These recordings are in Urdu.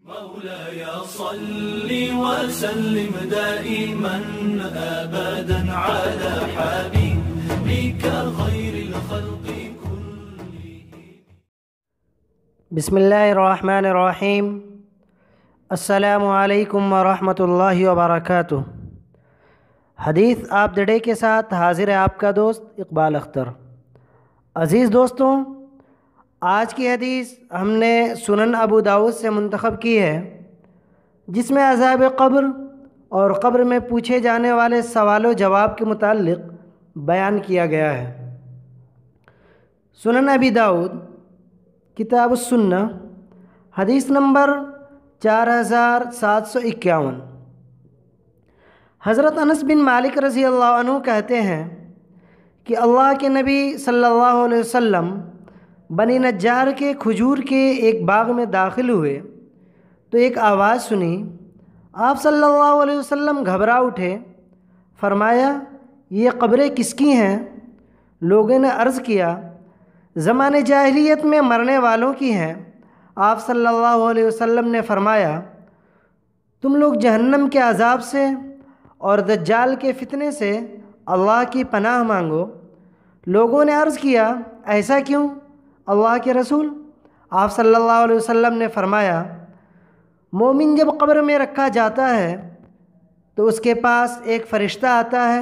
مولاي صل وسلم دائما أبدا على حبيبك خير الخلق كلهم. بسم اللہ الرحمن الرحیم. السلام علیکم ورحمۃ اللہ وبرکاتہ. حدیث آف دا ڈے کے ساتھ حاضر ہے آپ کا دوست اقبال اختر. عزیز دوستوں، آج کی حدیث ہم نے سنن ابو داؤد سے منتخب کی ہے، جس میں عذاب قبر اور قبر میں پوچھے جانے والے سوال و جواب کے متعلق بیان کیا گیا ہے. سنن ابی داؤد کتاب السنہ حدیث نمبر 4751. حضرت انس بن مالک رضی اللہ عنہ کہتے ہیں کہ اللہ کے نبی صلی اللہ علیہ وسلم بنی نجار کے کھجور کے ایک باغ میں داخل ہوئے تو ایک آواز سنی. آپ صلی اللہ علیہ وسلم گھبرا اٹھے. فرمایا، یہ قبریں کس کی ہیں؟ لوگوں نے عرض کیا، زمانے جاہلیت میں مرنے والوں کی ہیں. آپ صلی اللہ علیہ وسلم نے فرمایا، تم لوگ جہنم کے عذاب سے اور دجال کے فتنے سے اللہ کی پناہ مانگو. لوگوں نے عرض کیا، ایسا کیوں اللہ کے رسول؟ آپ صلی اللہ علیہ وسلم نے فرمایا، مومن جب قبر میں رکھا جاتا ہے تو اس کے پاس ایک فرشتہ آتا ہے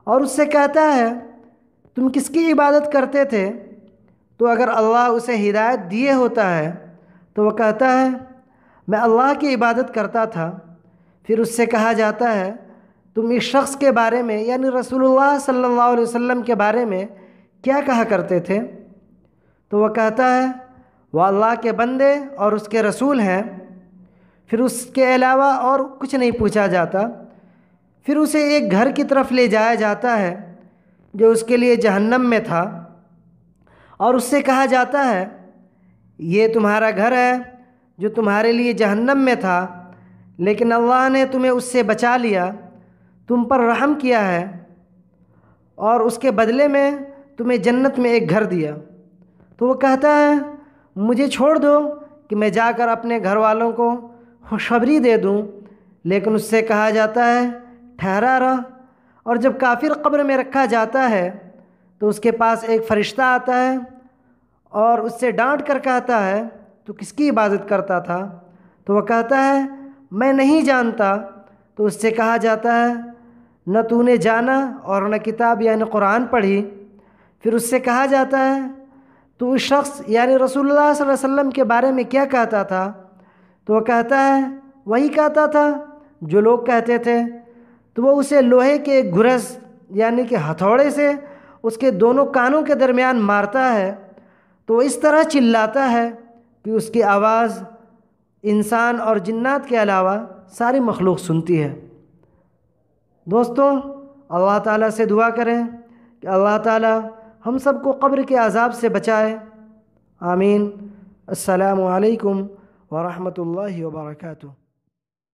اور اس سے کہتا ہے، تم کس کی عبادت کرتے تھے؟ تو اگر اللہ اسے ہدایت دیے ہوتا ہے تو وہ کہتا ہے، میں اللہ کی عبادت کرتا تھا. پھر اس سے کہا جاتا ہے، تم اس شخص کے بارے میں یعنی رسول اللہ صلی اللہ علیہ وسلم کے بارے میں کیا کہا کرتے تھے؟ تو وہ کہتا ہے، وہ اللہ کے بندے اور اس کے رسول ہیں. پھر اس کے علاوہ اور کچھ نہیں پوچھا جاتا. پھر اسے ایک گھر کی طرف لے جایا جاتا ہے جو اس کے لیے جہنم میں تھا، اور اس سے کہا جاتا ہے، یہ تمہارا گھر ہے جو تمہارے لیے جہنم میں تھا، لیکن اللہ نے تمہیں اس سے بچا لیا، تم پر رحم کیا ہے اور اس کے بدلے میں تمہیں جنت میں ایک گھر دیا. تو وہ کہتا ہے، مجھے چھوڑ دو کہ میں جا کر اپنے گھر والوں کو خوشخبری دے دوں. لیکن اس سے کہا جاتا ہے، ٹھہرا رہ. اور جب کافر قبر میں رکھا جاتا ہے تو اس کے پاس ایک فرشتہ آتا ہے اور اس سے ڈانٹ کر کہتا ہے، تو کس کی عبادت کرتا تھا؟ تو وہ کہتا ہے، میں نہیں جانتا. تو اس سے کہا جاتا ہے، نہ تو نے جانا اور نہ کتاب یعنی قرآن پڑھی. پھر اس سے کہا جاتا ہے، تو اس شخص یعنی رسول اللہ صلی اللہ علیہ وسلم کے بارے میں کیا کہتا تھا؟ تو وہ کہتا ہے، وہی کہتا تھا جو لوگ کہتے تھے. تو وہ اسے لوہے کے ایک گرز یعنی کہ ہتھوڑے سے اس کے دونوں کانوں کے درمیان مارتا ہے. تو وہ اس طرح چلاتا ہے کہ اس کی آواز انسان اور جنات کے علاوہ ساری مخلوق سنتی ہے. دوستوں، اللہ تعالیٰ سے دعا کریں کہ اللہ تعالیٰ ہم سب کو قبر کے عذاب سے بچائے. آمین. السلام علیکم ورحمۃ اللہ وبرکاتہ.